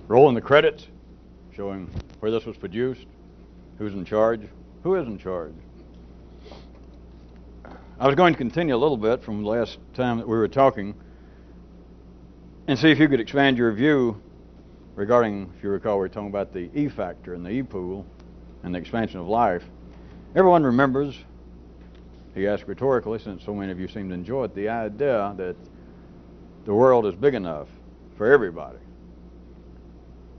rolling the credits, showing where this was produced, who's in charge, who is in charge. I was going to continue a little bit from the last time that we were talking and see if you could expand your view regarding, if you recall, we were talking about the E factor and the E pool and the expansion of life. Everyone remembers, he asked rhetorically, since so many of you seem to enjoy it, the idea that the world is big enough for everybody.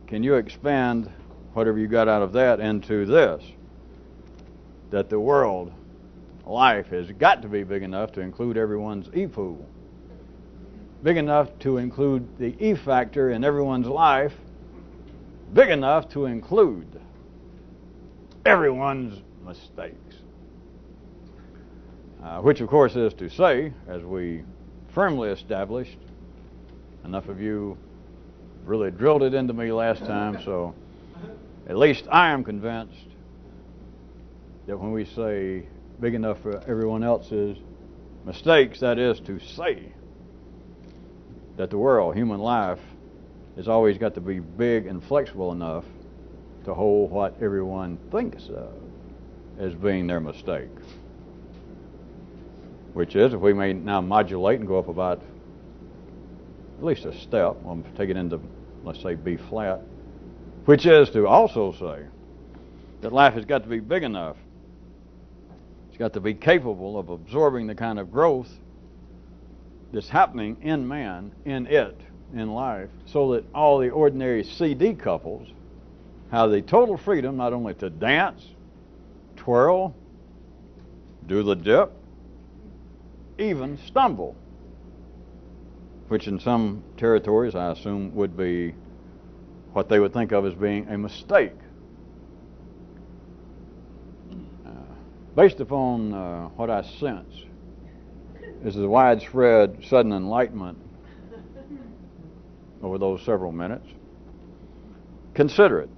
Can you expand whatever you got out of that into this? That the world, life, has got to be big enough to include everyone's E pool. Big enough to include the E factor in everyone's life. Big enough to include everyone's mistakes. Which, of course, is to say, as we firmly established, enough of you really drilled it into me last time, so at least I am convinced that when we say big enough for everyone else's mistakes, that is to say that the world, human life, has always got to be big and flexible enough to hold what everyone thinks of as being their mistake. Which is, if we may now modulate and go up about at least a step, we'll take it into, let's say, B flat, which is to also say that life has got to be big enough. It's got to be capable of absorbing the kind of growth that's happening in man, in it, in life, so that all the ordinary CD couples have the total freedom not only to dance, twirl, do the dip, even stumble, which in some territories I assume would be what they would think of as being a mistake. Based upon what I sense is the widespread sudden enlightenment over those several minutes, consider it.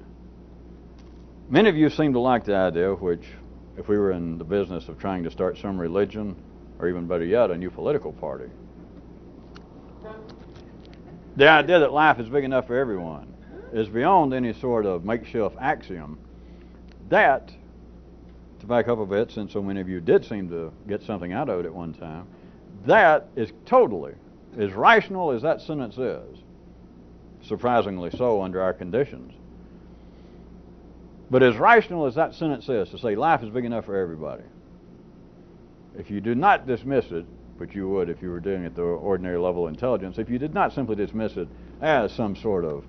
Many of you seem to like the idea, which if we were in the business of trying to start some religion, or even better yet, a new political party, the idea that life is big enough for everyone is beyond any sort of makeshift axiom. That, to back up a bit, since so many of you did seem to get something out of it at one time, that is totally, as rational as that sentence is, surprisingly so under our conditions, but as rational as that sentence is to say life is big enough for everybody, if you do not dismiss it, but you would if you were doing it at the ordinary level of intelligence, if you did not simply dismiss it as some sort of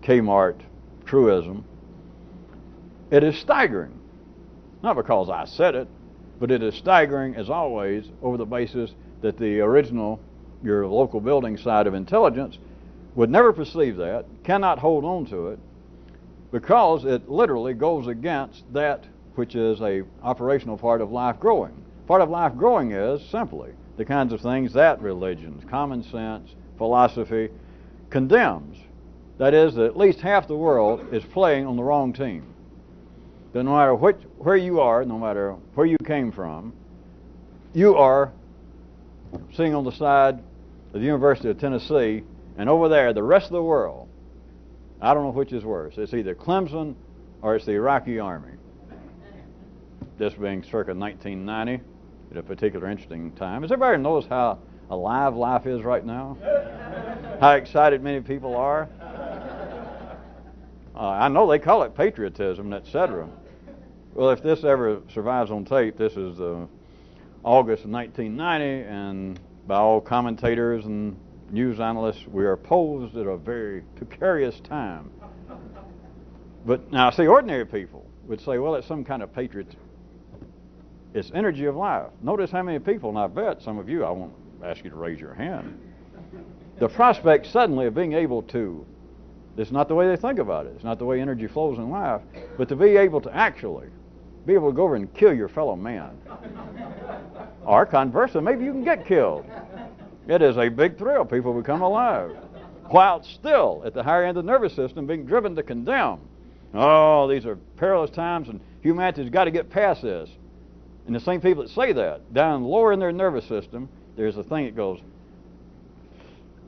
Kmart truism, it is staggering. Not because I said it, but it is staggering, as always, over the basis that the original, your local building side of intelligence, would never perceive that, cannot hold on to it, because it literally goes against that which is a operational part of life growing. Part of life growing is simply the kinds of things that religions, common sense, philosophy condemns. That is, that at least half the world is playing on the wrong team. That no matter where you are, no matter where you came from, you are sitting on the side of the University of Tennessee, and over there, the rest of the world, I don't know which is worse. It's either Clemson or it's the Iraqi army. This being circa 1990, at a particular interesting time. Has everybody noticed how alive life is right now? How excited many people are? I know they call it patriotism, etc. Well, if this ever survives on tape, this is August of 1990, and by all commentators and news analysts, we are posed at a very precarious time. But now, see, ordinary people would say, well, it's some kind of patriot. It's energy of life. Notice how many people, and I bet some of you, I won't ask you to raise your hand, the prospect suddenly of being able to, it's not the way they think about it, it's not the way energy flows in life, but to be able to actually be able to go over and kill your fellow man. Or conversely, maybe you can get killed. It is a big thrill. People become alive. While still, at the higher end of the nervous system, being driven to condemn. Oh, these are perilous times, and humanity's got to get past this. And the same people that say that, down lower in their nervous system, there's a thing that goes,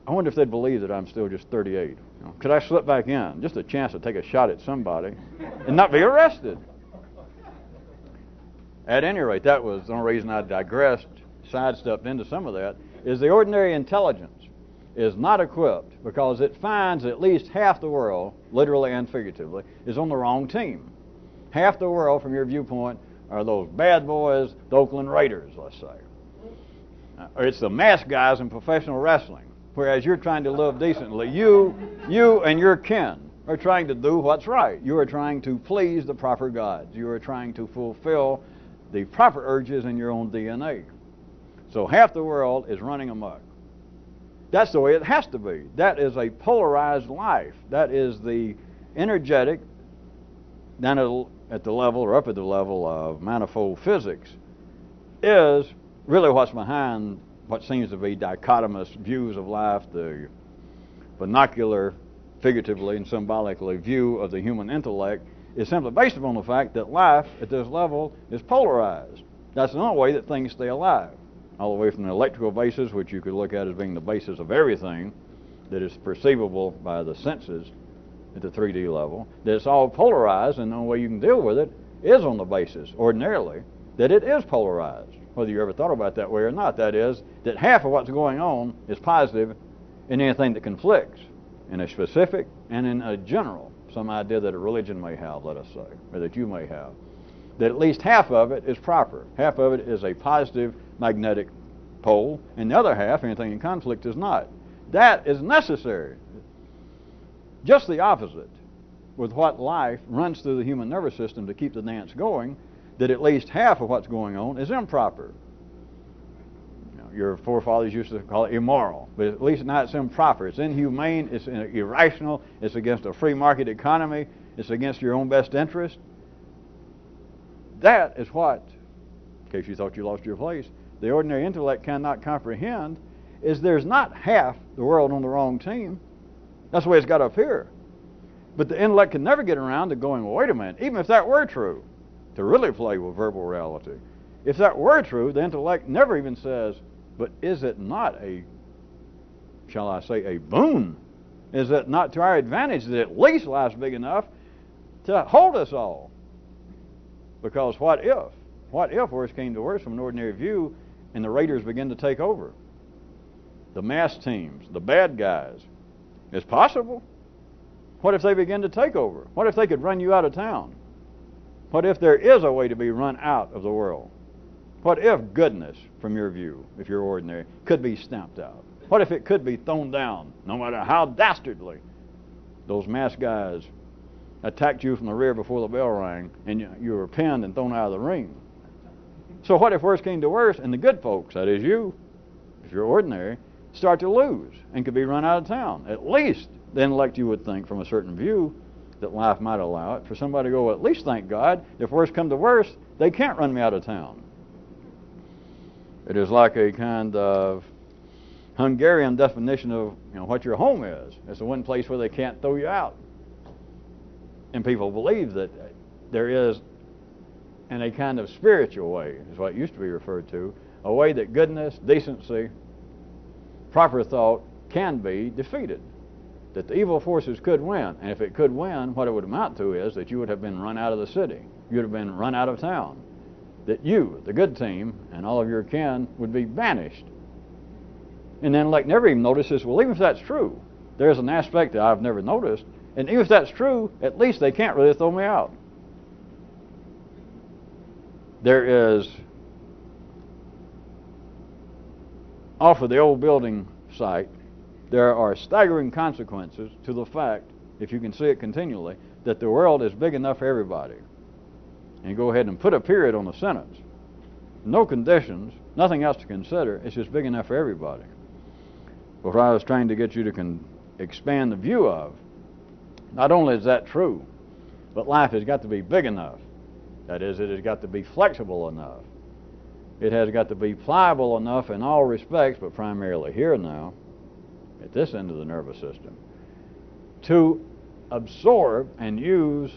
I wonder if they'd believe that I'm still just 38. Could I slip back in? Just a chance to take a shot at somebody and not be arrested. At any rate, that was the only reason I digressed, sidestepped into some of that, is the ordinary intelligence is not equipped because it finds at least half the world, literally and figuratively, is on the wrong team. Half the world, from your viewpoint, are those bad boys, the Oakland Raiders, let's say. Or it's the mask guys in professional wrestling, whereas you're trying to live decently. You and your kin are trying to do what's right. You are trying to please the proper gods. You are trying to fulfill the proper urges in your own DNA. So half the world is running amok. That's the way it has to be. That is a polarized life. That is the energetic, down at the level or up at the level of manifold physics, is really what's behind what seems to be dichotomous views of life, the binocular, figuratively and symbolically, view of the human intellect is simply based upon the fact that life at this level is polarized. That's the only way that things stay alive. All the way from the electrical basis, which you could look at as being the basis of everything that is perceivable by the senses at the 3D level, that it's all polarized, and the only way you can deal with it is on the basis, ordinarily, that it is polarized, whether you ever thought about it that way or not. That is, that half of what's going on is positive in anything that conflicts, in a specific and in a general. Some idea that a religion may have, let us say, or that you may have, that at least half of it is proper. Half of it is a positive magnetic pole, and the other half, anything in conflict, is not. That is necessary. Just the opposite with what life runs through the human nervous system to keep the dance going, that at least half of what's going on is improper. Your forefathers used to call it immoral, but at least now it's improper. It's inhumane, it's irrational, it's against a free market economy, it's against your own best interest. That is what, in case you thought you lost your place, the ordinary intellect cannot comprehend, is there's not half the world on the wrong team. That's the way it's got up here. But the intellect can never get around to going, well, wait a minute, even if that were true, to really play with verbal reality, if that were true, the intellect never even says, but is it not a, shall I say, a boon? Is it not to our advantage that at least life's big enough to hold us all? Because what if worse came to worse from an ordinary view and the raiders begin to take over? The mass teams, the bad guys. It's possible. What if they begin to take over? What if they could run you out of town? What if there is a way to be run out of the world? What if goodness, from your view, if you're ordinary, could be stamped out? What if it could be thrown down, no matter how dastardly those masked guys attacked you from the rear before the bell rang and you were pinned and thrown out of the ring? So what if worse came to worse and the good folks, that is you, if you're ordinary, start to lose and could be run out of town? At least the intellect, you would think, from a certain view, that life might allow it, for somebody to go, well, at least thank God, if worse come to worse, they can't run me out of town. It is like a kind of Hungarian definition of what your home is. It's the one place where they can't throw you out. And people believe that there is, in a kind of spiritual way, is what it used to be referred to, a way that goodness, decency, proper thought can be defeated. That the evil forces could win. And if it could win, what it would amount to is that you would have been run out of the city. You would have been run out of town. That you, the good team, and all of your kin would be banished. And then like never even notices, well, even if that's true, there's an aspect that I've never noticed, and even if that's true, at least they can't really throw me out. There is, off of the old building site, there are staggering consequences to the fact, if you can see it continually, that the world is big enough for everybody. And go ahead and put a period on the sentence. No conditions, nothing else to consider. It's just big enough for everybody. But what I was trying to get you to expand the view of, not only is that true, but life has got to be big enough. That is, it has got to be flexible enough. It has got to be pliable enough in all respects, but primarily here now, at this end of the nervous system, to absorb and use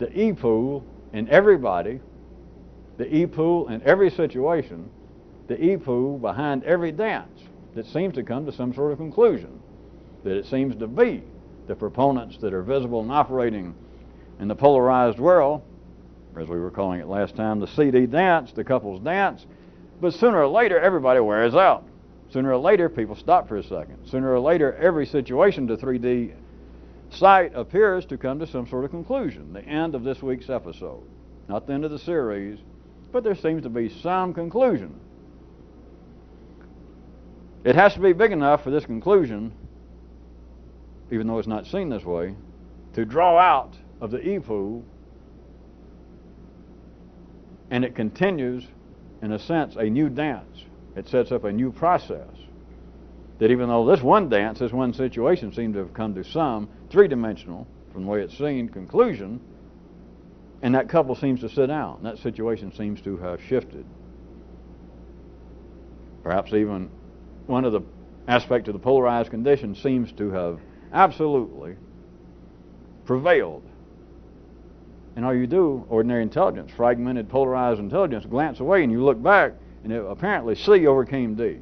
the E-pool in everybody, the E-pool in every situation, the E-pool behind every dance that seems to come to some sort of conclusion, that it seems to be the proponents that are visible and operating in the polarized world, or as we were calling it last time, the CD dance, the couples dance. But sooner or later, everybody wears out. Sooner or later, people stop for a second. Sooner or later, every situation to 3D sight appears to come to some sort of conclusion. The end of this week's episode. Not the end of the series, but there seems to be some conclusion. It has to be big enough for this conclusion, even though it's not seen this way, to draw out of the e-pool, and it continues, in a sense, a new dance. It sets up a new process. That even though this one dance, this one situation seemed to have come to some three-dimensional, from the way it's seen, conclusion, and that couple seems to sit down. That situation seems to have shifted. Perhaps even one of the aspects of the polarized condition seems to have absolutely prevailed. And all you do, ordinary intelligence, fragmented, polarized intelligence, glance away and you look back, and apparently C overcame D.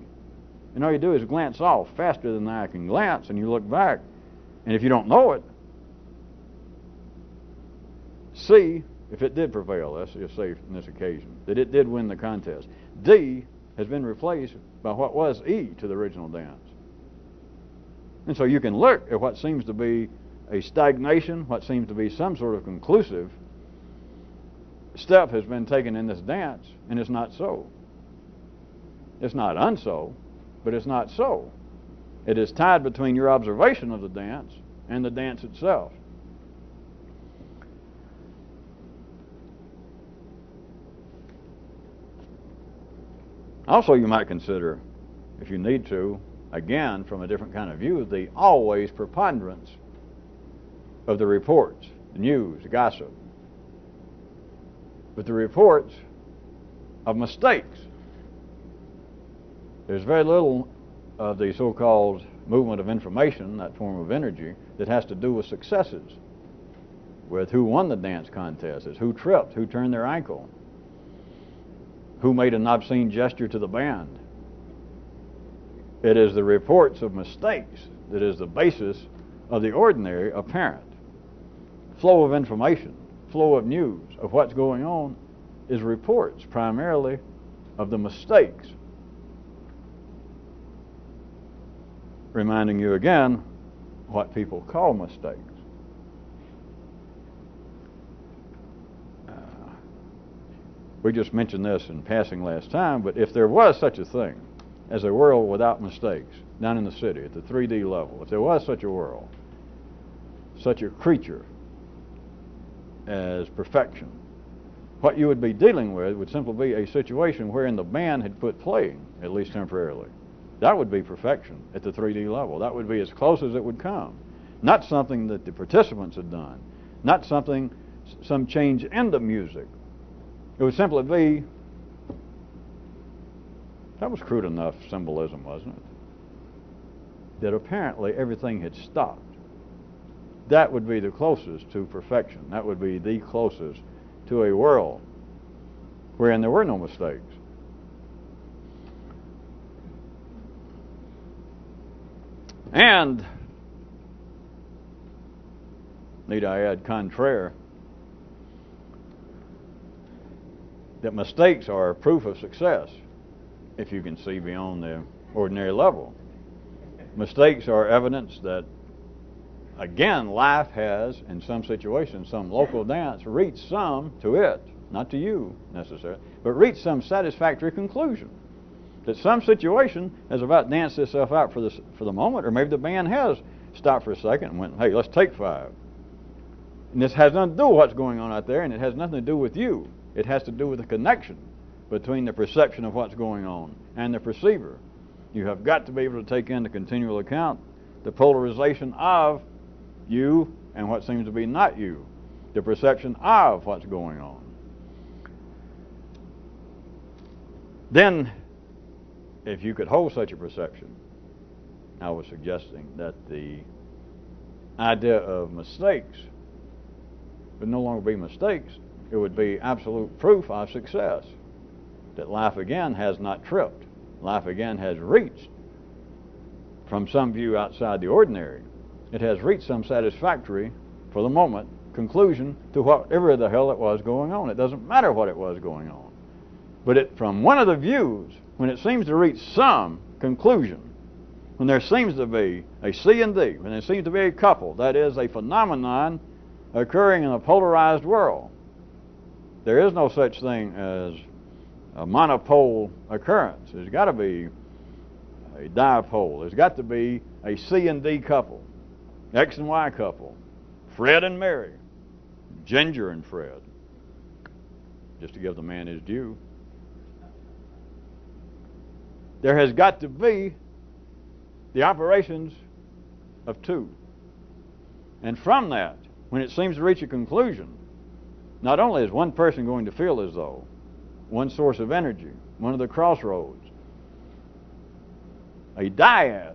And all you do is glance off faster than the eye can glance, and you look back, and if you don't know it, C, if it did prevail, let's just say in this occasion, that it did win the contest. D has been replaced by what was E to the original dance. And so you can look at what seems to be a stagnation, what seems to be some sort of conclusive step has been taken in this dance, and it's not so. It's not unso, but it's not so. It is tied between your observation of the dance and the dance itself. Also, you might consider, if you need to, again, from a different kind of view, the always preponderance of the reports, the news, the gossip, but the reports of mistakes. There's very little of the so-called movement of information, that form of energy, that has to do with successes, with who won the dance contest, who tripped, who turned their ankle, who made an obscene gesture to the band. It is the reports of mistakes that is the basis of the ordinary apparent. Flow of information, flow of news, of what's going on, is reports primarily of the mistakes. Reminding you again what people call mistakes. We just mentioned this in passing last time, but if there was such a thing as a world without mistakes down in the city at the 3D level, if there was such a world, such a creature as perfection, what you would be dealing with would simply be a situation wherein the band had quit playing, at least temporarily. That would be perfection at the 3D level. That would be as close as it would come. Not something that the participants had done. Not something, some change in the music. It would simply be, that was crude enough symbolism, wasn't it? That apparently everything had stopped. That would be the closest to perfection. That would be the closest to a world wherein there were no mistakes. And, need I add, contraire, that mistakes are proof of success, if you can see beyond the ordinary level. Mistakes are evidence that, again, life has, in some situations, some local dance, reached some to it, not to you necessarily, but reached some satisfactory conclusion. That some situation has about danced itself out for the moment, or maybe the band has stopped for a second and went, hey, let's take 5. And this has nothing to do with what's going on out there, and it has nothing to do with you. It has to do with the connection between the perception of what's going on and the perceiver. You have got to be able to take into continual account the polarization of you and what seems to be not you, the perception of what's going on. Then, if you could hold such a perception, I was suggesting that the idea of mistakes would no longer be mistakes. It would be absolute proof of success. That life again has not tripped. Life again has reached from some view outside the ordinary it has reached some satisfactory, for the moment, conclusion to whatever the hell it was going on. It doesn't matter what it was going on. But from one of the views, when it seems to reach some conclusion, when there seems to be a C and D, when there seems to be a couple, that is a phenomenon occurring in a polarized world, there is no such thing as a monopole occurrence. There's got to be a dipole. There's got to be a C and D couple, X and Y couple, Fred and Mary, Ginger and Fred, just to give the man his due. There has got to be the operations of two. And from that, when it seems to reach a conclusion, not only is one person going to feel as though one source of energy, one of the crossroads, a dyad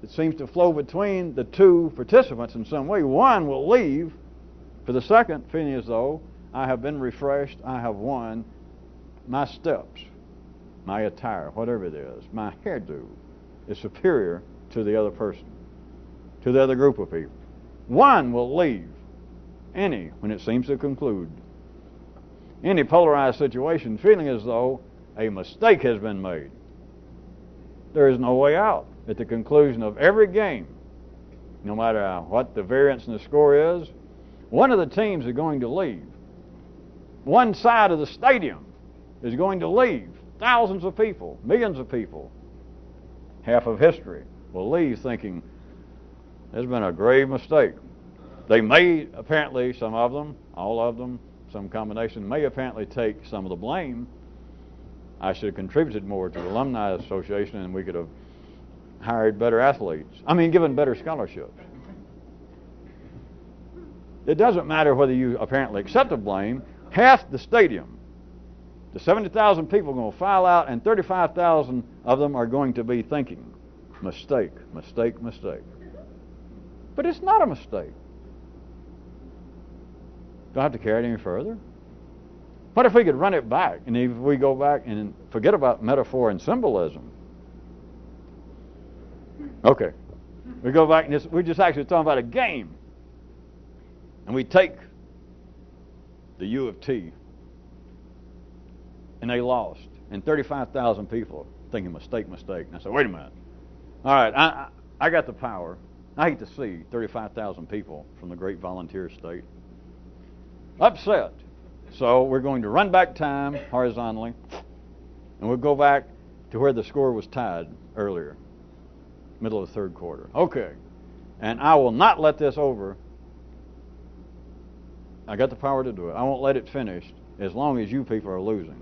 that seems to flow between the two participants in some way, one will leave for the second feeling as though I have been refreshed, I have won, my steps, my attire, whatever it is, my hairdo is superior to the other person, to the other group of people. One will leave when it seems to conclude any polarized situation feeling as though a mistake has been made. There is no way out at the conclusion of every game, no matter what the variance in the score is. One of the teams is going to leave. One side of the stadium is going to leave. Thousands of people, millions of people, half of history will leave thinking there's been a grave mistake. They may, apparently, some of them, all of them, some combination, may apparently take some of the blame. I should have contributed more to the Alumni Association and we could have hired better athletes. Given better scholarships. It doesn't matter whether you apparently accept the blame. Half the stadium, the 70,000 people are going to file out, and 35,000 of them are going to be thinking, mistake, mistake, mistake. But it's not a mistake. Do I have to carry it any further? What if we could run it back, and if we go back and forget about metaphor and symbolism? Okay. We go back and we're just actually talking about a game. And we take the U of T, and they lost, and 35,000 people thinking mistake, mistake. And I said, wait a minute. All right, I got the power. I hate to see 35,000 people from the great volunteer state upset. So we're going to run back time horizontally, and we'll go back to where the score was tied earlier, middle of the third quarter. Okay. And I will not let this over. I got the power to do it. I won't let it finish as long as you people are losing.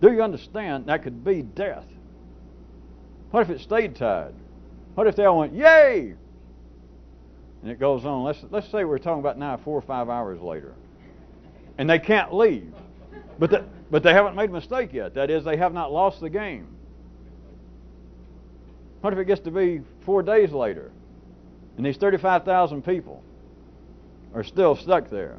Do you understand that could be death? What if it stayed tied? What if they all went, yay? And it goes on. Let's say we're talking about now 4 or 5 hours later. And they can't leave. But they haven't made a mistake yet. That is, they have not lost the game. What if it gets to be 4 days later? And these 35,000 people are still stuck there.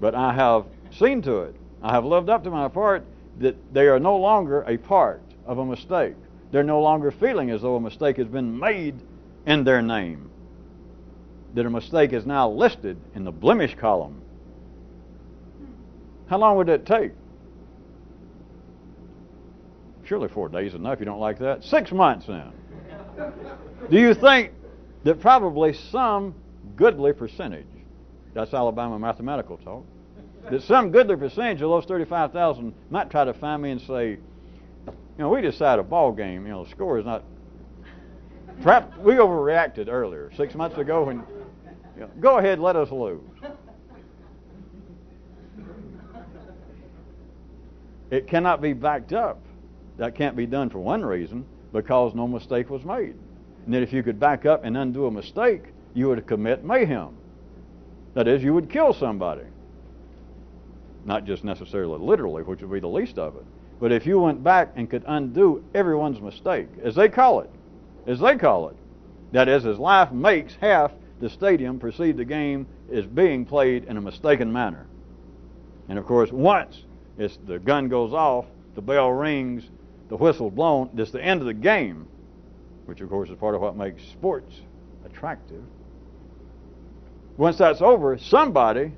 But I have seen to it. I have lived up to my part that they are no longer a part of a mistake. They're no longer feeling as though a mistake has been made in their name. That a mistake is now listed in the blemish column. How long would that take? Surely 4 days is enough. You don't like that? 6 months then. Do you think that probably some goodly percentage, that's Alabama mathematical talk, that some goodly percentage of those 35,000 might try to find me and say, we decided a ball game, the score is not, perhaps we overreacted earlier, 6 months ago, when, go ahead, let us lose. It cannot be backed up. That can't be done for one reason, because no mistake was made. And that if you could back up and undo a mistake, you would commit mayhem. That is, you would kill somebody. Not just necessarily literally, which would be the least of it. But if you went back and could undo everyone's mistake, as they call it, that is, as life makes half the stadium perceive the game is being played in a mistaken manner. And of course, once the gun goes off, the bell rings, the whistle's blown, it's the end of the game. which of course is part of what makes sports attractive. Once that's over, somebody,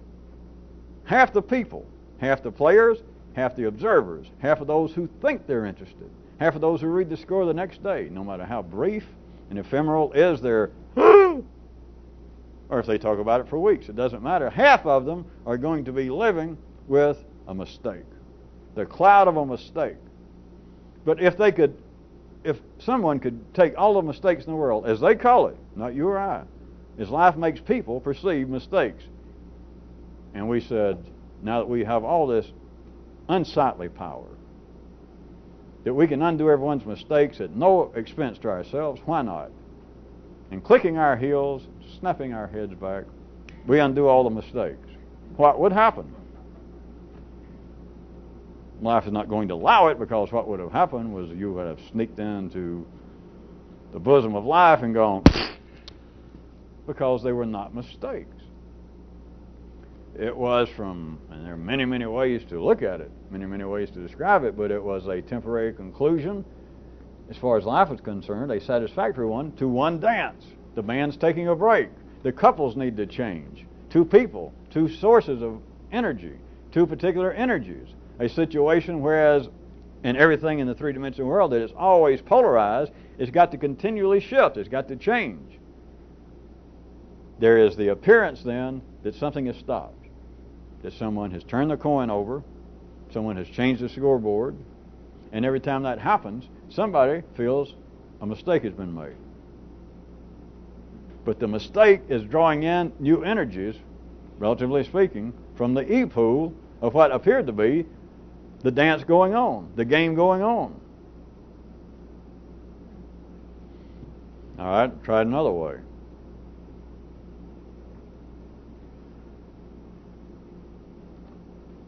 half the people, half the players, half the observers, half of those who think they're interested, half of those who read the score the next day, no matter how brief and ephemeral is their or if they talk about it for weeks, it doesn't matter. Half of them are going to be living with a mistake, the cloud of a mistake. But if someone could take all the mistakes in the world, as they call it, not you or I, as life makes people perceive mistakes. And we said, now that we have all this unsightly power, that we can undo everyone's mistakes at no expense to ourselves, why not? And clicking our heels, snapping our heads back, we undo all the mistakes. What would happen? Life is not going to allow it, because what would have happened was you would have sneaked into the bosom of life and gone, because they were not mistakes. It was and there are many, many ways to look at it, many, many ways to describe it, but it was a temporary conclusion, as far as life was concerned, a satisfactory one, to one dance. The band's taking a break. The couples need to change. Two people, two sources of energy, two particular energies. A situation whereas in everything in the three-dimensional world that is always polarized, it's got to continually shift. It's got to change. There is the appearance then that something has stopped, that someone has turned the coin over, someone has changed the scoreboard, and every time that happens, somebody feels a mistake has been made. But the mistake is drawing in new energies, relatively speaking, from the E-pool of what appeared to be the dance going on, the game going on. All right, try it another way.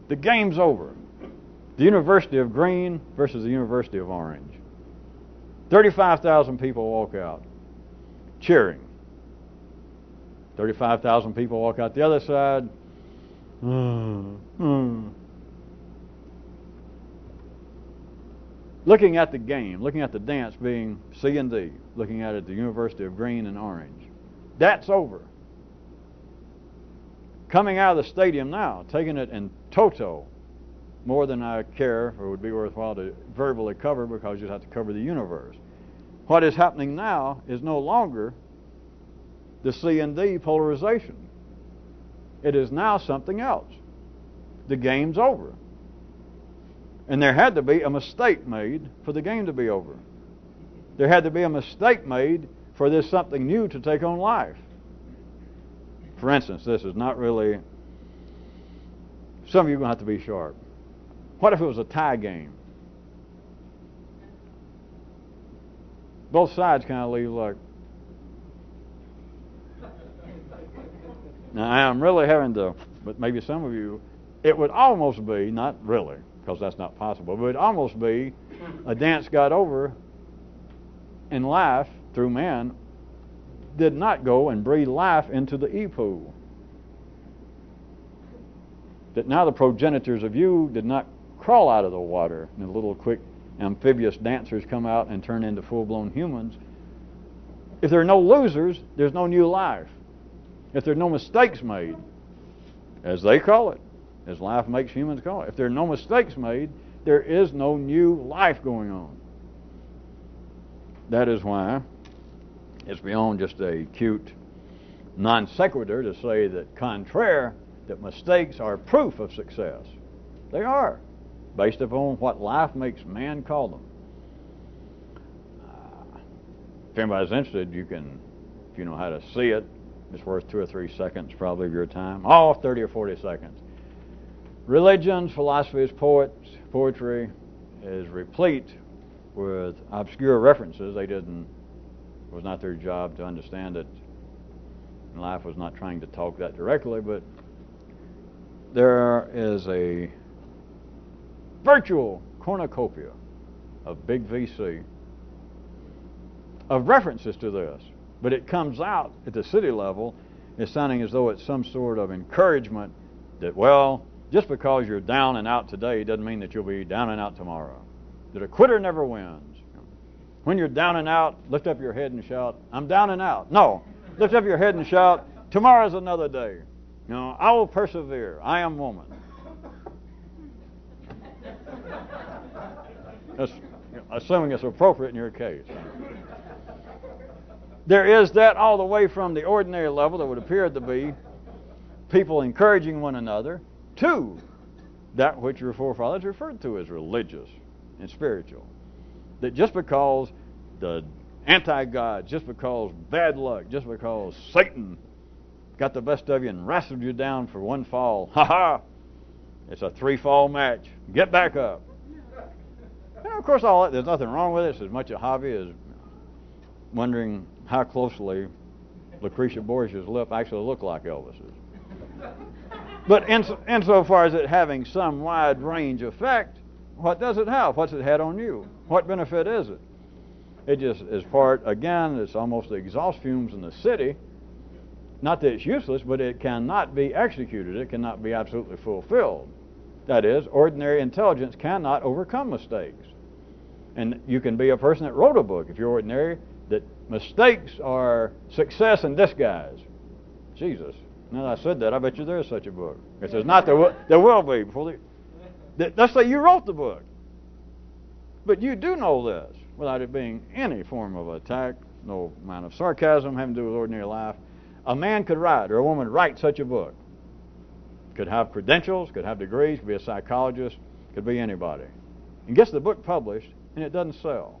The game's over. The University of Green versus the University of Orange. 35,000 people walk out cheering. 35,000 people walk out the other side. Looking at the game, looking at the dance being C and D, looking at it the University of Green and Orange. That's over. Coming out of the stadium now, taking it in toto, more than I care or would be worthwhile to verbally cover, because you'd have to cover the universe. What is happening now is no longer the C and D polarization. It is now something else. The game's over. And there had to be a mistake made for the game to be over. There had to be a mistake made for this something new to take on life. For instance, this is not really... Some of you are going to have to be sharp. What if it was a tie game? Both sides kind of leave like... Now, I'm really having to... But maybe some of you... It would almost be, not really, because that's not possible, but it would almost be a dance got over and life, through man, did not go and breathe life into the E-pool. That now the progenitors of you did not crawl out of the water and the little quick amphibious dancers come out and turn into full-blown humans. If there are no losers, there's no new life. If there are no mistakes made, as they call it, as life makes humans call it, if there are no mistakes made, there is no new life going on. That is why it's beyond just a cute non sequitur to say that contraire, that mistakes are proof of success. They are, based upon what life makes man call them. If anybody's interested, you can, if you know how to see it, it's worth 2 or 3 seconds probably of your time. 30 or 40 seconds. Religions, philosophies, poetry is replete with obscure references. It was not their job to understand it. And life was not trying to talk that directly, but there is a virtual cornucopia of big VC of references to this. But it comes out at the city level as sounding as though it's some sort of encouragement that, well, just because you're down and out today doesn't mean that you'll be down and out tomorrow. That a quitter never wins. When you're down and out, lift up your head and shout, I'm down and out. No, lift up your head and shout, tomorrow's another day. You know, I will persevere. I am woman. That's, assuming it's appropriate in your case. There is that all the way from the ordinary level that would appear to be people encouraging one another to that which your forefathers referred to as religious and spiritual. That just because the anti-God, just because bad luck, just because Satan got the best of you and wrestled you down for one fall, it's a 3-fall match. Get back up. And of course, all that, there's nothing wrong with it. It's as much a hobby as wondering how closely Lucretia Borgia's lip actually looked like Elvis's. But insofar as it having some wide range effect, what does it have? What's it had on you? What benefit is it? It just is part, again, it's almost the exhaust fumes in the city. Not that it's useless, but it cannot be executed. It cannot be absolutely fulfilled. That is, ordinary intelligence cannot overcome mistakes. And you can be a person that wrote a book, if you're ordinary, that mistakes are success in disguise. Jesus. Now that I said that, I bet you there is such a book. If there's not, there will be. Let's say you wrote the book. But you do know this, without it being any form of attack, no amount of sarcasm having to do with ordinary life. A man could write, or a woman write such a book. Could have credentials, could have degrees, could be a psychologist, could be anybody. And gets the book published, and it doesn't sell.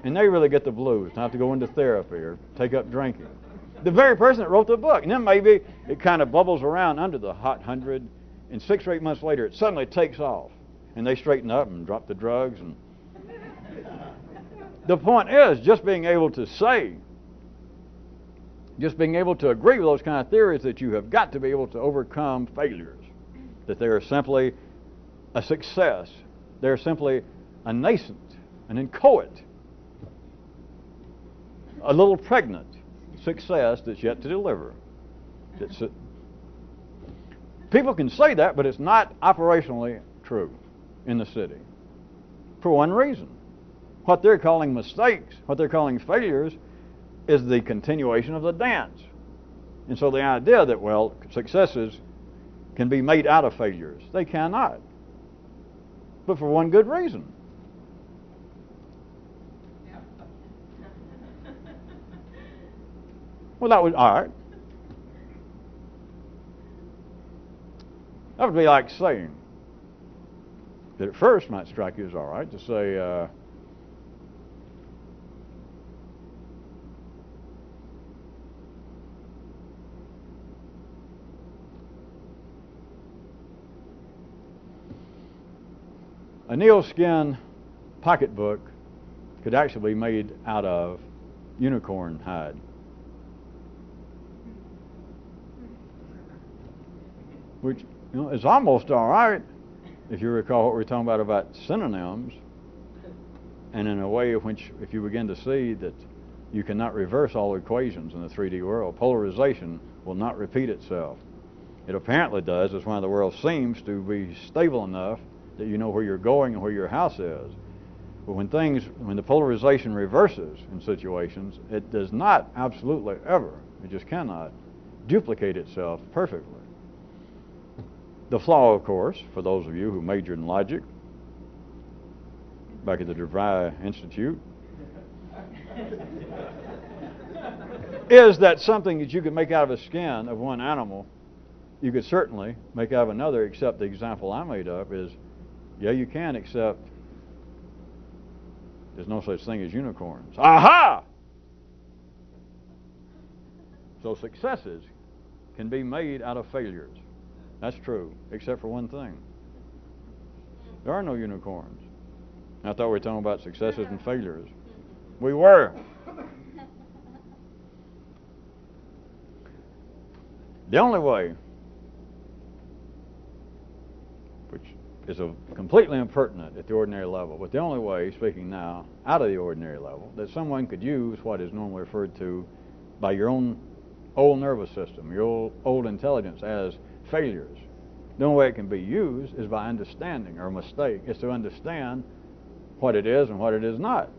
And they really get the blues, and have to go into therapy or take up drinking. The very person that wrote the book. And then maybe it kind of bubbles around under the hot 100, and 6 or 8 months later it suddenly takes off. And they straighten up and drop the drugs. And the point is, just being able to say, just being able to agree with those kind of theories that you have got to be able to overcome failures. That they are simply a success. They're simply a nascent, an inchoate, a little pregnant success that's yet to deliver. People can say that, but it's not operationally true in the city. For one reason. What they're calling mistakes, what they're calling failures, is the continuation of the dance. And so the idea that, well, successes can be made out of failures. They cannot. But for one good reason. Well, that would, all right. That would be like saying, that at first might strike you as all right, to say, a Neoskin pocketbook could actually be made out of unicorn hide. Which, you know, is almost all right if you recall what we were talking about synonyms, and in a way in which, if you begin to see that you cannot reverse all equations in the 3D world, polarization will not repeat itself. It apparently does. It's why the world seems to be stable enough that you know where you're going and where your house is. But when the polarization reverses in situations, it does not absolutely ever, it just cannot duplicate itself perfectly. The flaw, of course, for those of you who majored in logic back at the DeVry Institute, is that something that you could make out of a skin of one animal, you could certainly make out of another, except the example I made up is, yeah, you can, except there's no such thing as unicorns. Aha! So successes can be made out of failures. That's true, except for one thing. There are no unicorns. I thought we were talking about successes and failures. We were. The only way, which is completely impertinent at the ordinary level, but the only way, speaking now, out of the ordinary level, that someone could use what is normally referred to by your own old nervous system, your old intelligence as failures. The only way it can be used is by understanding, or mistake, is to understand what it is and what it is not.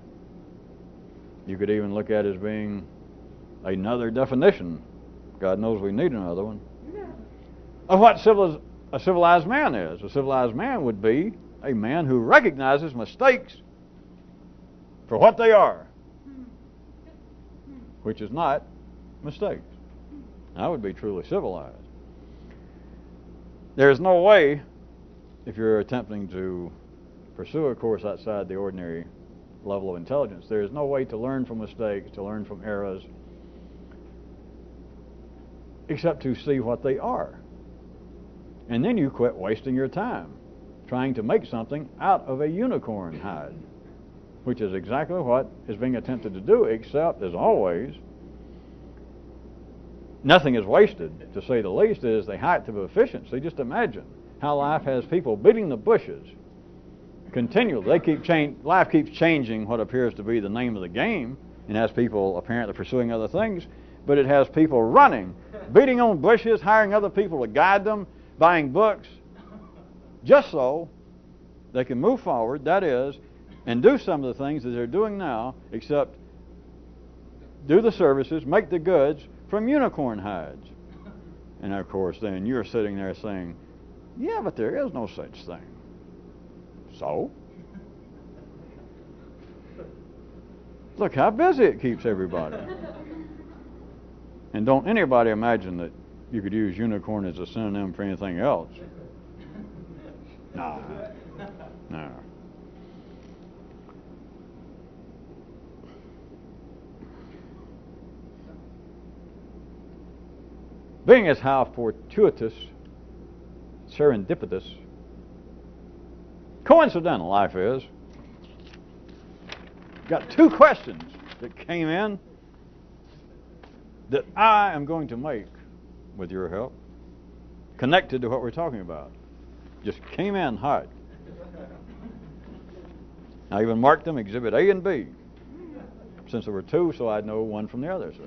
You could even look at it as being another definition. God knows we need another one. Of what a civilized man is. A civilized man would be a man who recognizes mistakes for what they are, which is not mistakes. That would be truly civilized. There's no way, if you're attempting to pursue a course outside the ordinary level of intelligence, there is no way to learn from mistakes, to learn from errors, except to see what they are. And then you quit wasting your time trying to make something out of a unicorn hide, which is exactly what is being attempted to do, except, as always, nothing is wasted, to say the least. It is the height of efficiency. Just imagine how life has people beating the bushes continually. Life keeps changing what appears to be the name of the game, and has people apparently pursuing other things, but it has people running, beating on bushes, hiring other people to guide them, buying books, just so they can move forward, that is, and do some of the things that they're doing now, except do the services, make the goods from unicorn hides. And of course, then you're sitting there saying, yeah, but there is no such thing. So? Look how busy it keeps everybody. And don't anybody imagine that you could use unicorn as a synonym for anything else. No. Being as how fortuitous, serendipitous, coincidental life is, got two questions that came in that I am going to make, with your help, connected to what we're talking about. Just came in hot. I even marked them Exhibit A and B, since there were two, so I'd know one from the other. See?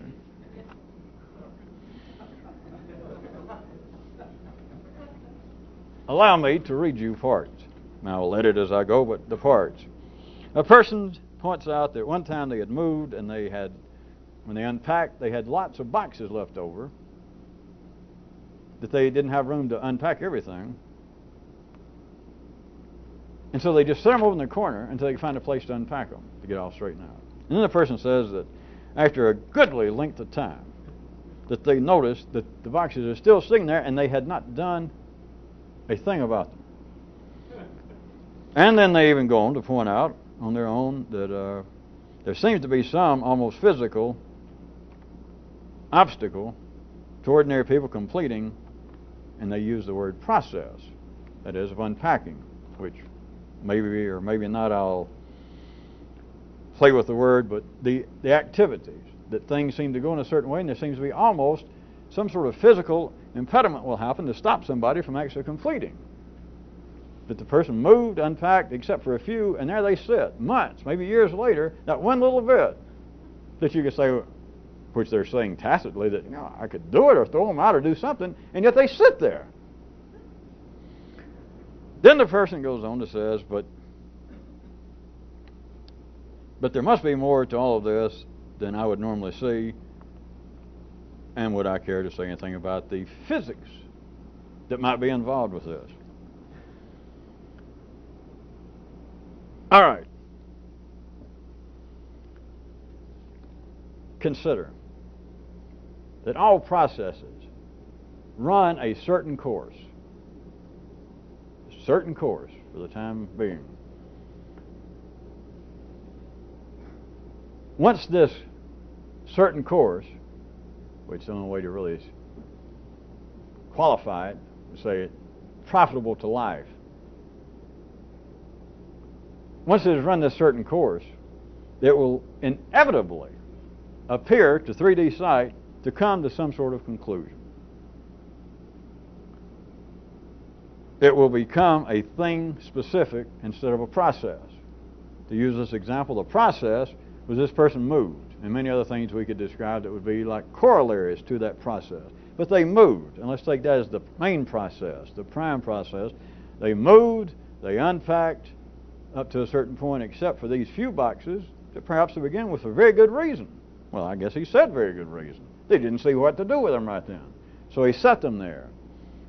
Allow me to read you parts. Now, I'll edit as I go, but the parts. A person points out that one time they had moved, and when they unpacked, they had lots of boxes left over, that they didn't have room to unpack everything. And so they just set them over in the corner until they could find a place to unpack them, to get all straightened out. And then the person says that after a goodly length of time, that they noticed that the boxes are still sitting there and they had not done a thing about them. And then they even go on to point out on their own that there seems to be some almost physical obstacle to ordinary people completing, and they use the word process, that is, of unpacking, which maybe or maybe not I'll play with the word, but the activities, that things seem to go in a certain way, and there seems to be almost some sort of physical impediment will happen to stop somebody from actually completing. That the person moved, unpacked, except for a few, and there they sit, months, maybe years later, that one little bit that you could say, which they're saying tacitly, that, I could do it or throw them out or do something, and yet they sit there. Then the person goes on to says, but there must be more to all of this than I would normally see, and would I care to say anything about the physics that might be involved with this? All right. Consider that all processes run a certain course for the time being. Once this certain course, which is the only way to really qualify it, say it, profitable to life. Once it has run this certain course, it will inevitably appear to 3D sight to come to some sort of conclusion. It will become a thing specific instead of a process. To use this example, the process was this person moved, and many other things we could describe that would be like corollaries to that process. But they moved, and let's take that as the main process, the prime process. They moved, they unpacked, up to a certain point, except for these few boxes that perhaps to begin with for very good reason. Well, I guess he said very good reason. They didn't see what to do with them right then. So he set them there.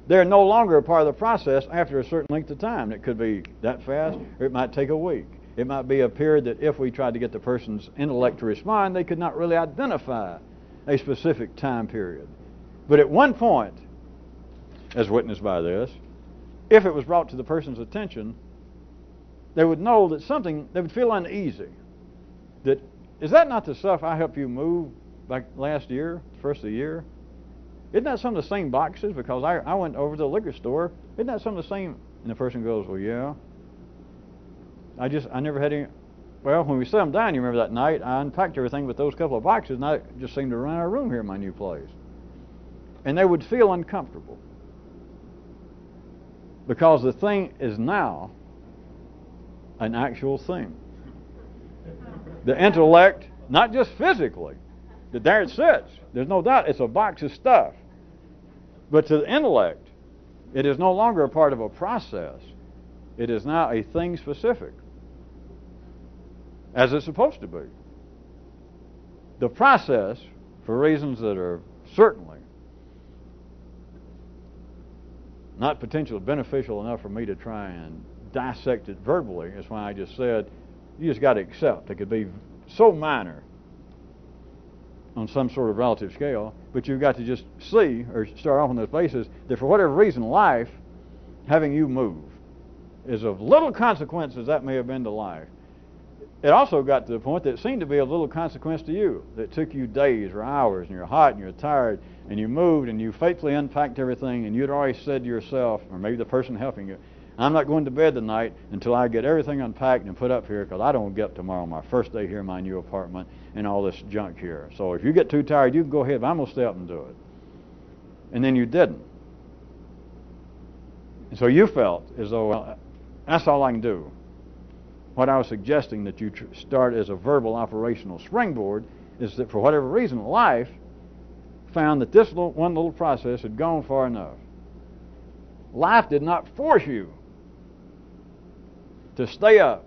They're no longer a part of the process after a certain length of time. It could be that fast, or it might take a week. It might be a period that if we tried to get the person's intellect to respond, they could not really identify a specific time period. But at one point, as witnessed by this, if it was brought to the person's attention, they would know that something, they would feel uneasy. That, is that not the stuff I helped you move back last year, first of the year? Isn't that some of the same boxes? Because I went over to the liquor store. Isn't that some of the same? And the person goes, well, yeah. I never had any. Well, when we set them down, you remember that night, I unpacked everything with those couple of boxes, and I just seemed to run out of room here in my new place. And they would feel uncomfortable. Because the thing is now an actual thing. The intellect, not just physically, that there it sits. There's no doubt it's a box of stuff. But to the intellect, it is no longer a part of a process. It is now a thing specific, as it's supposed to be. The process, for reasons that are certainly not potentially beneficial enough for me to try and dissect it verbally, is why I just said, you just got to accept. It could be so minor on some sort of relative scale, but you've got to just see, or start off on those bases, that for whatever reason, life, having you move, is of little consequence as that may have been to life. It also got to the point that it seemed to be of little consequence to you, that it took you days or hours, and you're hot and you're tired, and you moved and you faithfully unpacked everything, and you'd already said to yourself, or maybe the person helping you, I'm not going to bed tonight until I get everything unpacked and put up here, because I don't get up tomorrow, my first day here in my new apartment, and all this junk here. So if you get too tired, you can go ahead, but I'm going to stay up and do it. And then you didn't. And so you felt as though, well, that's all I can do. What I was suggesting that you start as a verbal operational springboard is that for whatever reason, life found that this one little process had gone far enough. Life did not force you to stay up,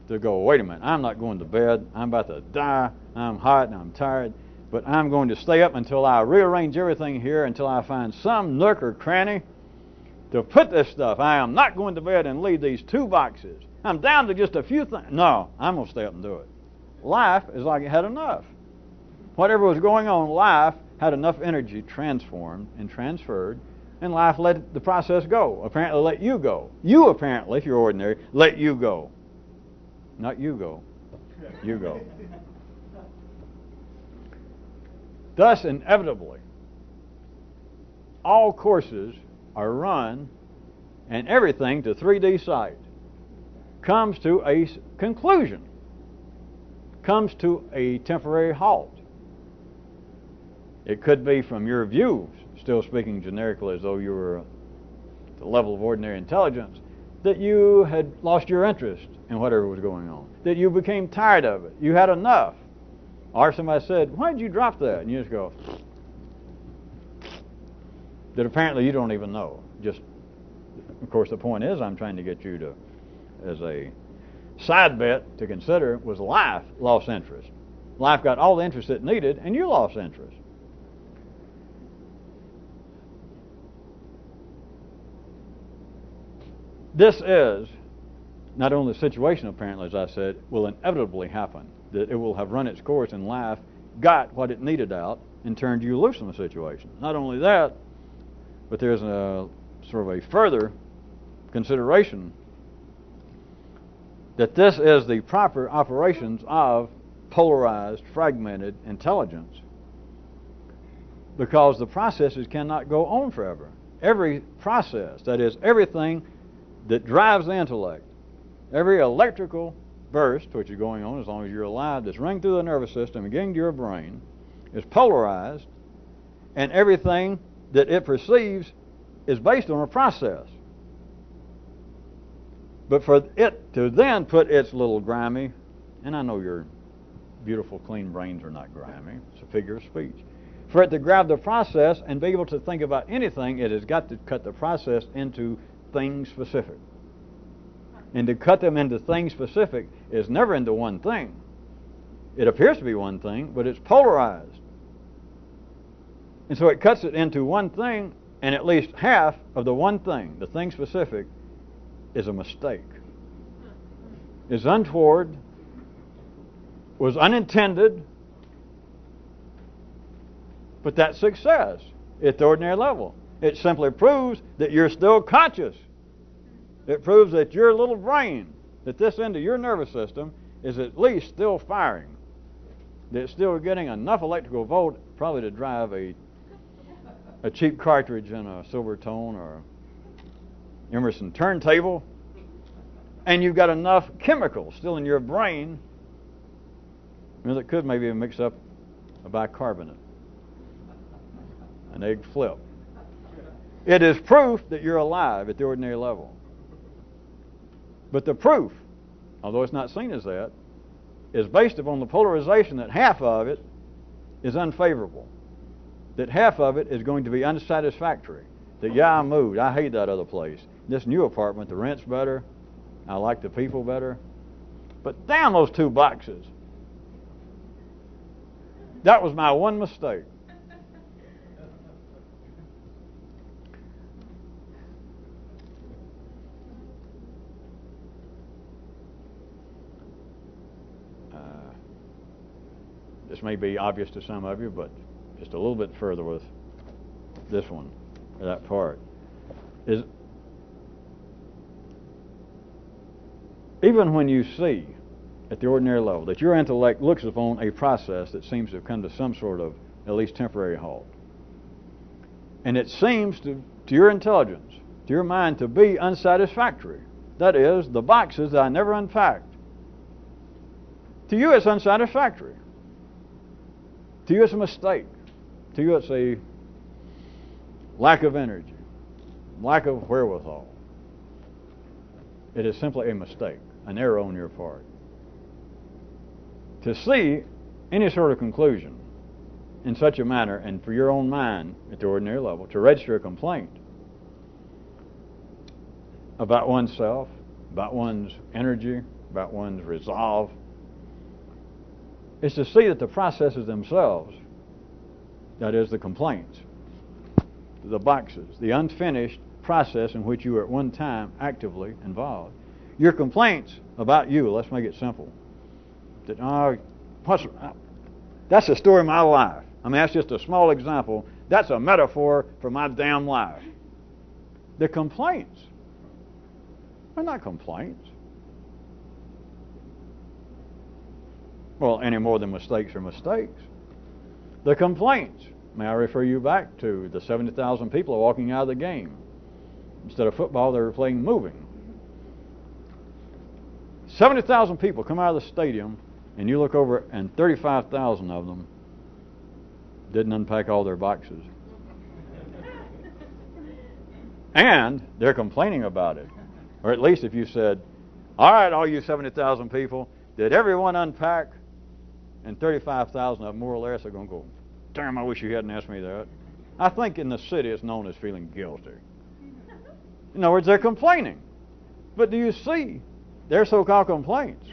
to go, wait a minute, I'm not going to bed, I'm about to die, I'm hot and I'm tired, but I'm going to stay up until I rearrange everything here, until I find some nook or cranny to put this stuff. I am not going to bed and leave these two boxes. I'm down to just a few things. No, I'm going to stay up and do it. Life is like it had enough. Whatever was going on, life had enough energy transformed and transferred, and life let the process go. Apparently let you go. You apparently, if you're ordinary, let you go. Not you go. You go. Thus, inevitably, all courses are run, and everything to 3D sight comes to a conclusion, comes to a temporary halt. It could be from your view, still speaking generically as though you were at the level of ordinary intelligence, that you had lost your interest in whatever was going on, that you became tired of it, you had enough. Or somebody said, why did you drop that? And you just go, that apparently you don't even know. Just, of course, the point is I'm trying to get you to, as a side bet to consider, was life lost interest. Life got all the interest it needed, and you lost interest. This is not only the situation, apparently, as I said, will inevitably happen, that it will have run its course and life got what it needed out and turned you loose from the situation. Not only that, but there's a sort of a further consideration that this is the proper operations of polarized, fragmented intelligence, because the processes cannot go on forever. Every process, that is, everything that drives the intellect, every electrical burst which is going on as long as you're alive, that's running through the nervous system and getting to your brain, is polarized, and everything that it perceives is based on a process. But for it to then put its little grimy, and I know your beautiful, clean brains are not grimy, it's a figure of speech. For it to grab the process and be able to think about anything, it has got to cut the process into things specific. And to cut them into things specific is never into one thing. It appears to be one thing, but it's polarized. And so it cuts it into one thing, and at least half of the one thing, the thing specific, is a mistake. Is untoward, was unintended, but that's success at the ordinary level. It simply proves that you're still conscious. It proves that your little brain, that this end of your nervous system, is at least still firing. That it's still getting enough electrical volt probably to drive a cheap cartridge in a Silvertone or Emerson turntable. And you've got enough chemicals still in your brain that could maybe mix up a bicarbonate, an egg flip. It is proof that you're alive at the ordinary level. But the proof, although it's not seen as that, is based upon the polarization that half of it is unfavorable. That half of it is going to be unsatisfactory. That, yeah, I moved. I hate that other place. This new apartment, the rent's better. I like the people better. But damn those two boxes. That was my one mistake. This may be obvious to some of you, but just a little bit further with this one, or that part, is even when you see at the ordinary level that your intellect looks upon a process that seems to have come to some sort of at least temporary halt, and it seems to your intelligence, to your mind, to be unsatisfactory. That is, the boxes that I never unpacked. To you it's unsatisfactory. To you it's a mistake. To you it's a lack of energy, lack of wherewithal. It is simply a mistake, an error on your part. To see any sort of conclusion in such a manner, and for your own mind at the ordinary level, to register a complaint about oneself, about one's energy, about one's resolve, is to see that the processes themselves, that is, the complaints, the boxes, the unfinished process in which you were at one time actively involved. Your complaints about you, let's make it simple. That, that's the story of my life. I mean, that's just a small example. That's a metaphor for my damn life. The complaints are not complaints. Well, any more than mistakes are mistakes. The complaints, may I refer you back to the 70,000 people walking out of the game. Instead of football, they were playing moving. 70,000 people come out of the stadium, and you look over, and 35,000 of them didn't unpack all their boxes. And they're complaining about it. Or at least if you said, all right, all you 70,000 people, did everyone unpack? And 35,000 of them, more or less, are going to go, damn, I wish you hadn't asked me that. I think in the city it's known as feeling guilty. In other words, they're complaining. But do you see their so-called complaints?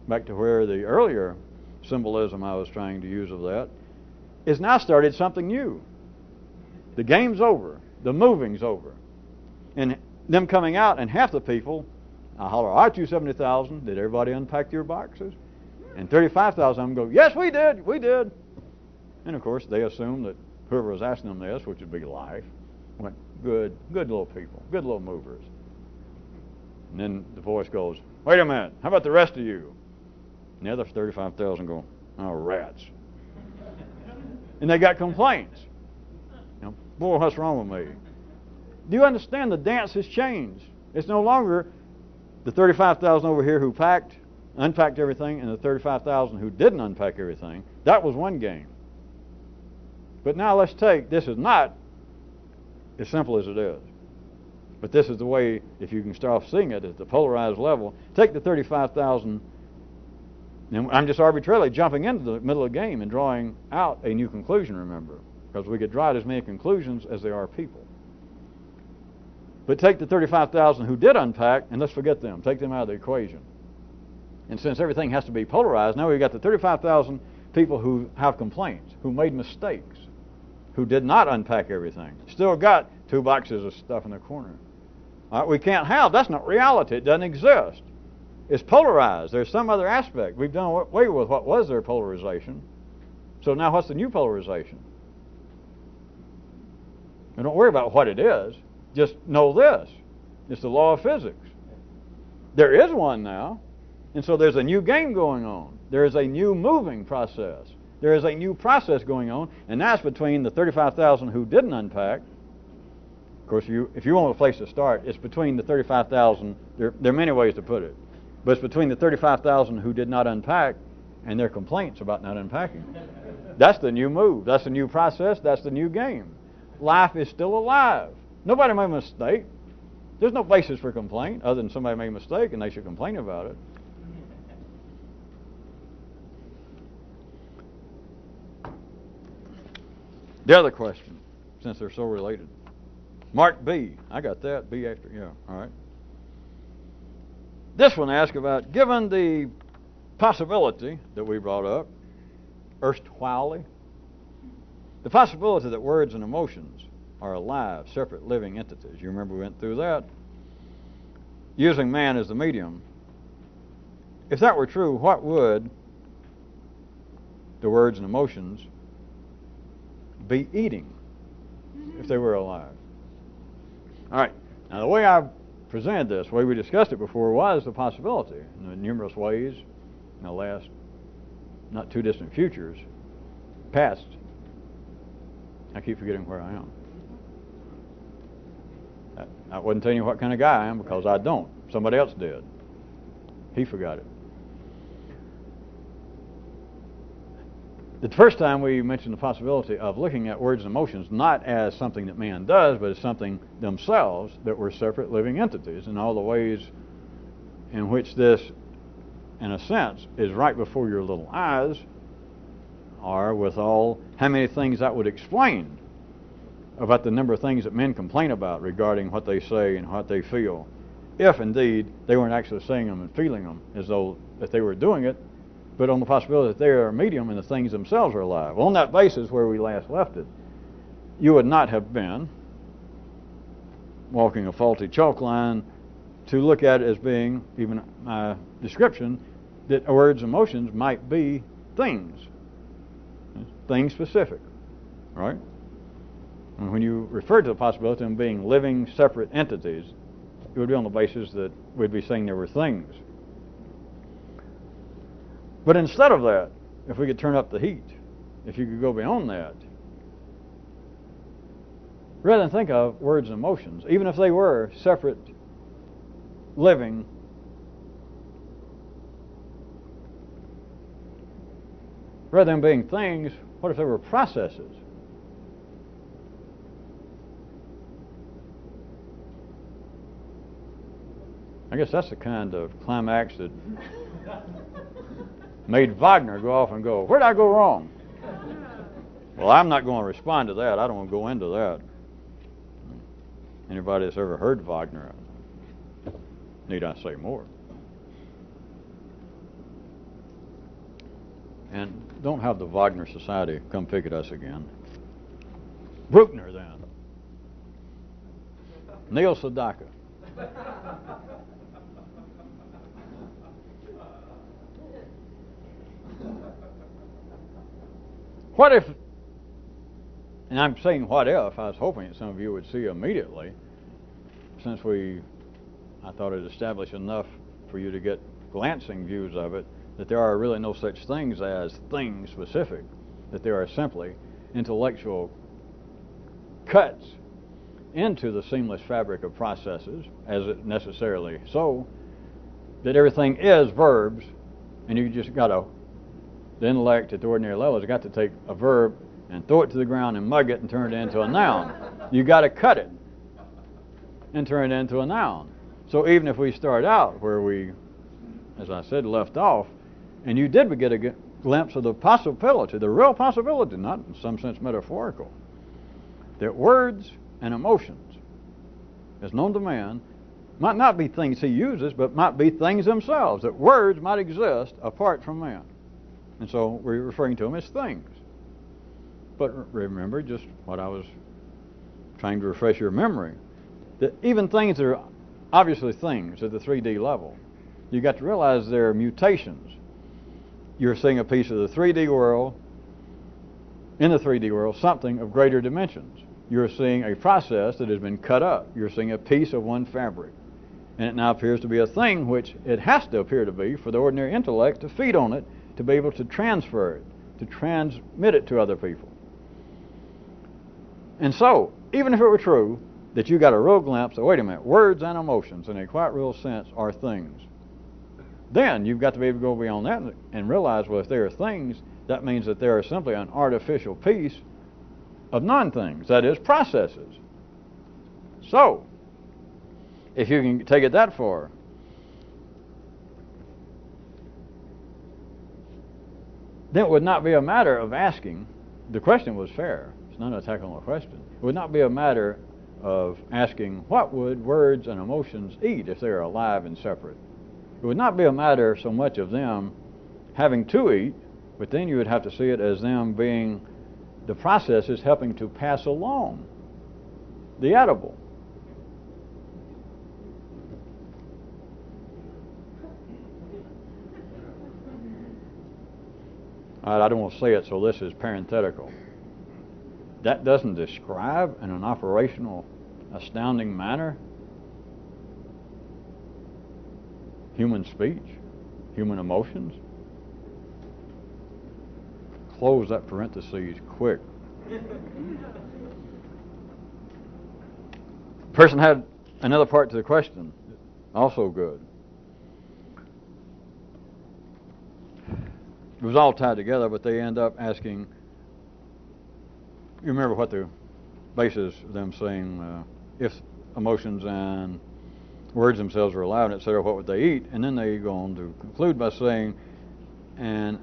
Back to where the earlier symbolism I was trying to use of that is now started something new. The game's over. The moving's over. And them coming out, and half the people, I holler, aren't you 70,000? Did everybody unpack your boxes? And 35,000 of them go, yes, we did. And of course, they assume that whoever was asking them this, which would be life, went, good little people, good little movers. And then the voice goes, wait a minute, how about the rest of you? And the other 35,000 go, oh, rats. And they got complaints. You know, boy, what's wrong with me? Do you understand the dance has changed? It's no longer the 35,000 over here who unpacked everything, and the 35,000 who didn't unpack everything. That was one game. But now let's take, this is not as simple as it is. But this is the way, if you can start off seeing it at the polarized level, take the 35,000, and I'm just arbitrarily jumping into the middle of the game and drawing out a new conclusion, remember, because we could draw out as many conclusions as there are people. But take the 35,000 who did unpack, and let's forget them. Take them out of the equation. And since everything has to be polarized, now we've got the 35,000 people who have complaints, who made mistakes, who did not unpack everything. Still got 2 boxes of stuff in the corner. All right, we can't have, that's not reality. It doesn't exist. It's polarized. There's some other aspect. We've done away with what was their polarization. So now what's the new polarization? And don't worry about what it is. Just know this. It's the law of physics. There is one now. And so there's a new game going on. There is a new moving process. There is a new process going on. And that's between the 35,000 who didn't unpack. Of course, if you want a place to start, it's between the 35,000. There are many ways to put it. But it's between the 35,000 who did not unpack and their complaints about not unpacking. That's the new move. That's the new process. That's the new game. Life is still alive. Nobody made a mistake. There's no basis for complaint other than somebody made a mistake and they should complain about it. The other question, since they're so related. Mark B. I got that. B after, yeah, all right. This one asks about, given the possibility that we brought up, erstwhilely, the possibility that words and emotions are alive, separate, living entities. You remember we went through that. Using man as the medium. If that were true, what would the words and emotions be eating if they were alive? All right. Now, the way I presented this, the way we discussed it before, was the possibility in the numerous ways in the last not too distant futures, past. I keep forgetting where I am. I wasn't telling you what kind of guy I am because I don't. Somebody else did. He forgot it. The first time we mentioned the possibility of looking at words and emotions not as something that man does, but as something themselves that were separate living entities, and all the ways in which this, in a sense, is right before your little eyes, are with all how many things that would explain about the number of things that men complain about regarding what they say and what they feel, if indeed they weren't actually saying them and feeling them as though that they were doing it, but on the possibility that they are a medium and the things themselves are alive. On that basis, where we last left it, you would not have been walking a faulty chalk line to look at it as being, even my description, that words and emotions might be things specific, right? And when you refer to the possibility of them being living, separate entities, it would be on the basis that we'd be saying there were things. But instead of that, if we could turn up the heat, if you could go beyond that, rather than think of words and emotions, even if they were separate, living, rather than being things, what if they were processes? I guess that's the kind of climax that made Wagner go off and go, where did I go wrong? Well, I'm not going to respond to that. I don't want to go into that. Anybody that's ever heard Wagner, need I say more? And don't have the Wagner Society come pick at us again. Bruckner, then. Neil Sedaka. What if, and I'm saying what if, I was hoping that some of you would see immediately, since I thought it established enough for you to get glancing views of it, that there are really no such things as things specific, that there are simply intellectual cuts into the seamless fabric of processes, as it necessarily so, that everything is verbs, and you just got to, the intellect at the ordinary level has got to take a verb and throw it to the ground and mug it and turn it into a noun. You got to cut it and turn it into a noun. So even if we start out where we, as I said, left off, and you did get a glimpse of the possibility, the real possibility, not in some sense metaphorical, that words and emotions, as known to man might not be things he uses, but might be things themselves, that words might exist apart from man. And so we're referring to them as things. But remember just what I was trying to refresh your memory, that even things that are obviously things at the 3D level, you've got to realize there are mutations. You're seeing a piece of the 3D world, in the 3D world, something of greater dimensions. You're seeing a process that has been cut up. You're seeing a piece of one fabric. And it now appears to be a thing which it has to appear to be for the ordinary intellect to feed on it, to be able to transfer it, to transmit it to other people. And so, even if it were true that you got a real glimpse of, wait a minute, words and emotions in a quite real sense are things, then you've got to be able to go beyond that and realize, well, if they are things, that means that they are simply an artificial piece of non-things, that is, processes. So, if you can take it that far, then it would not be a matter of asking, the question was fair, it's not an attack on the question, it would not be a matter of asking what would words and emotions eat if they are alive and separate. It would not be a matter so much of them having to eat, but then you would have to see it as them being the processes helping to pass along the edible. All right, I don't want to say it, so this is parenthetical. That doesn't describe in an operational, astounding manner human speech, human emotions. Close that parentheses quick. The person had another part to the question, also good. It was all tied together, but they end up asking, you remember what the basis of them saying, if emotions and words themselves were alive, etc., what would they eat? And then they go on to conclude by saying, and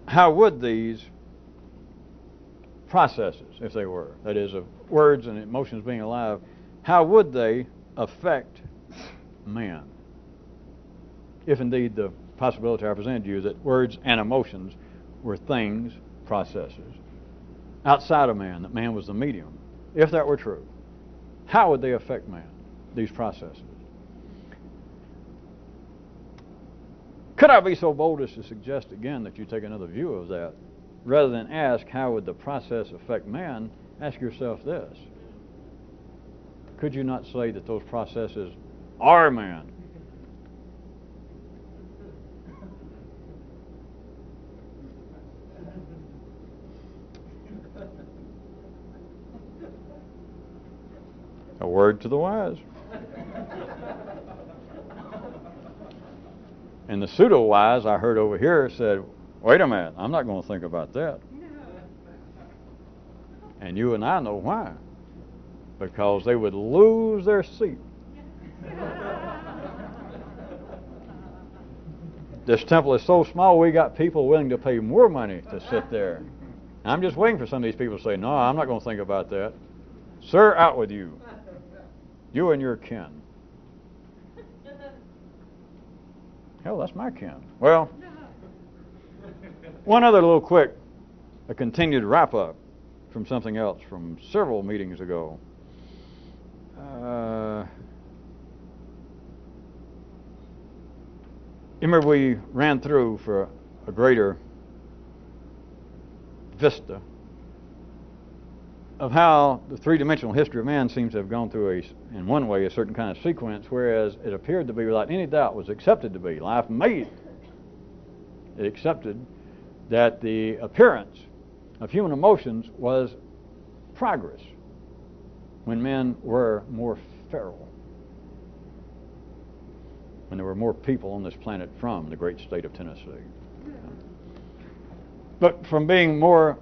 how would these processes, if they were, that is, of words and emotions being alive, how would they affect man? If indeed the possibility I presented to you that words and emotions were things, processes, outside of man, that man was the medium, if that were true, how would they affect man, these processes? Could I be so bold as to suggest again that you take another view of that? Rather than ask how would the process affect man, ask yourself this. Could you not say that those processes are man? A word to the wise. And the pseudo-wise I heard over here said, wait a minute, I'm not going to think about that. And you and I know why. Because they would lose their seat. This temple is so small, we got people willing to pay more money to sit there. I'm just waiting for some of these people to say, no, I'm not going to think about that. Sir, out with you. You and your kin. Hell, that's my kin. Well, one other little quick, a continued wrap-up from something else from several meetings ago. Remember we ran through for a greater vista of how the three-dimensional history of man seems to have gone through, in one way, a certain kind of sequence, whereas it appeared to be, without any doubt, was accepted to be. Life made it accepted that the appearance of human emotions was progress when men were more feral, when there were more people on this planet from the great state of Tennessee. But from being more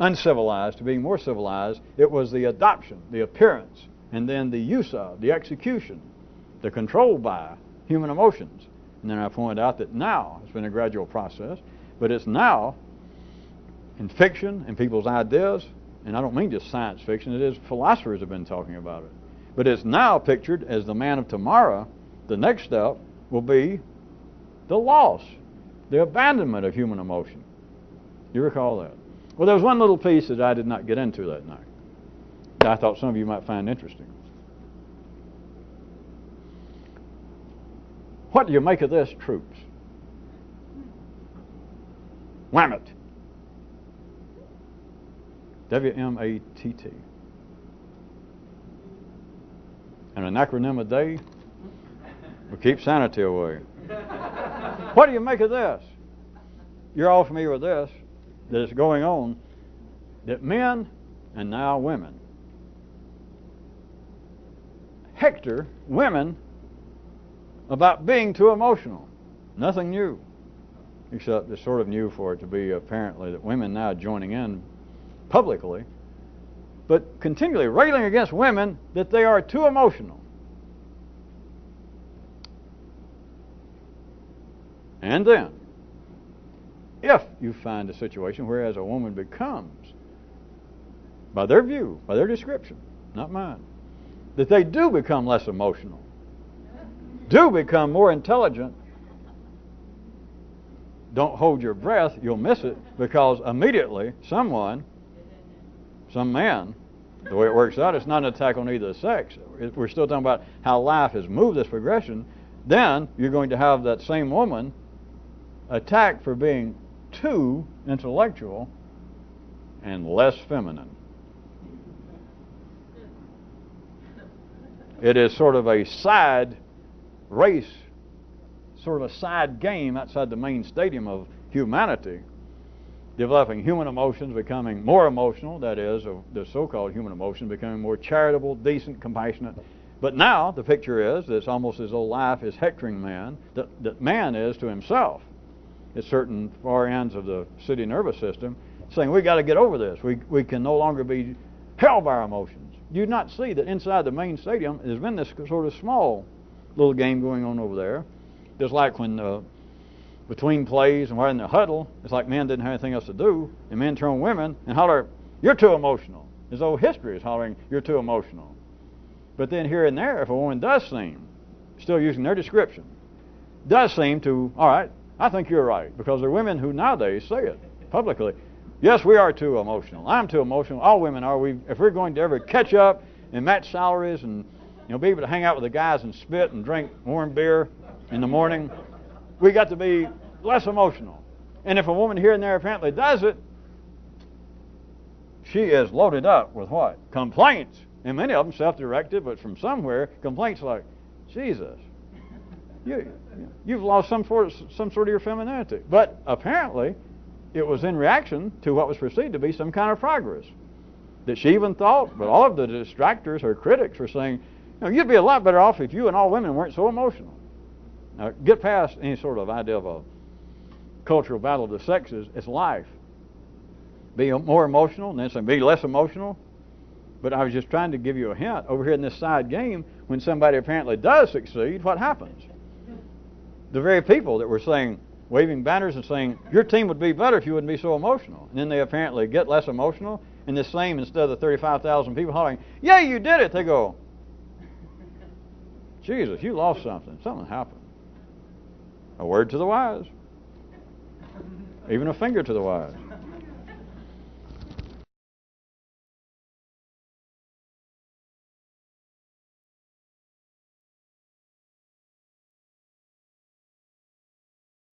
uncivilized to being more civilized, it was the adoption, the appearance, and then the use of, the execution, the control by human emotions. And then I pointed out that now it's been a gradual process, but it's now in fiction and people's ideas, and I don't mean just science fiction, it is philosophers have been talking about it. But it's now pictured as the man of tomorrow. The next step will be the loss, the abandonment of human emotion. You recall that? Well, there was one little piece that I did not get into that night that I thought some of you might find interesting. What do you make of this, troops? Wham it. W-M-A-T-T. And an acronym a day will keep sanity away. What do you make of this? You're all familiar with this, that it's going on, that men and now women hector women about being too emotional. Nothing new, except it's sort of new for it to be apparently that women now joining in publicly, but continually railing against women that they are too emotional. And then, if you find a situation whereas a woman becomes, by their view, by their description, not mine, that they do become less emotional, do become more intelligent, don't hold your breath, you'll miss it, because immediately some man, the way it works out, it's not an attack on either sex. We're still talking about how life has moved this progression. Then you're going to have that same woman attacked for being too intellectual and less feminine. It is sort of a side race, sort of a side game outside the main stadium of humanity, developing human emotions, becoming more emotional, that is, the so-called human emotions, becoming more charitable, decent, compassionate. But now the picture is that it's almost as though life is hectoring man, that man is to himself at certain far ends of the city nervous system, saying we got to get over this. We can no longer be held by our emotions. Do you not see that inside the main stadium there's been this sort of small little game going on over there? Just like when between plays and we're in the huddle, it's like men didn't have anything else to do, and men turn on women and holler, "You're too emotional." As though history is hollering, "You're too emotional." But then here and there, if a woman does seem, still using their description, does seem to, all right, I think you're right, because there are women who nowadays say it publicly. Yes, we are too emotional. I'm too emotional. All women are. If we're going to ever catch up and match salaries and be able to hang out with the guys and spit and drink warm beer in the morning, we got to be less emotional. And if a woman here and there apparently does it, she is loaded up with what? Complaints. And many of them self-directed, but from somewhere, complaints like, Jesus, you've lost some sort of your femininity. But apparently, it was in reaction to what was perceived to be some kind of progress that she even thought, but all of the distractors, her critics, were saying, you'd be a lot better off if you and all women weren't so emotional. Now, get past any sort of idea of a cultural battle of the sexes. It's life. Be more emotional, and then say be less emotional. But I was just trying to give you a hint. Over here in this side game, when somebody apparently does succeed, what happens? The very people that were saying, waving banners and saying, your team would be better if you wouldn't be so emotional. And then they apparently get less emotional. And the same, instead of the 35,000 people hollering, yeah, you did it, they go, Jesus, you lost something. Something happened. A word to the wise. Even a finger to the wise.